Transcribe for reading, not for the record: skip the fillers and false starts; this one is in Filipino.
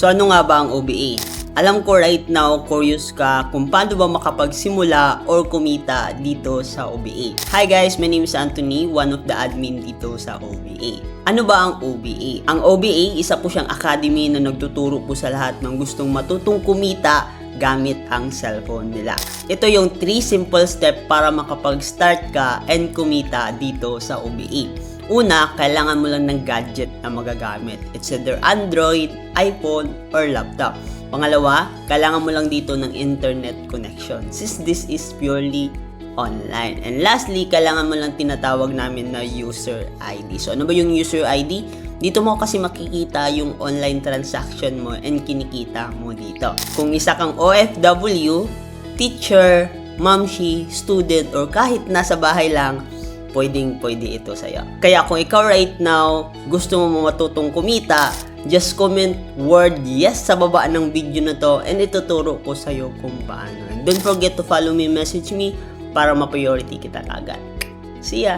So ano nga ba ang OBA? Alam ko right now, curious ka kung paano ba makapagsimula or kumita dito sa OBA. Hi guys, my name is Anthony, one of the admin dito sa OBA. Ano ba ang OBA? Ang OBA, isa po siyang academy na nagtuturo po sa lahat ng gustong matutong kumita gamit ang cellphone nila. Ito yung 3 simple step para makapag-start ka and kumita dito sa OBA. Una, kailangan mo lang ng gadget na magagamit. It's either Android, iPhone, or laptop. Pangalawa, kailangan mo lang dito ng internet connection since this is purely online. And lastly, kailangan mo lang tinatawag namin na user ID. So ano ba yung user ID? Dito mo kasi makikita yung online transaction mo and kinikita mo dito. Kung isa kang OFW, teacher, mamshi, student, or kahit nasa bahay lang, pwede ito sa'yo. Kaya kung ikaw right now, gusto mo matutong kumita, just comment word yes sa baba ng video na to and ituturo ko sa'yo kung paano. And don't forget to follow me, message me para ma-priority kita kagad. See ya!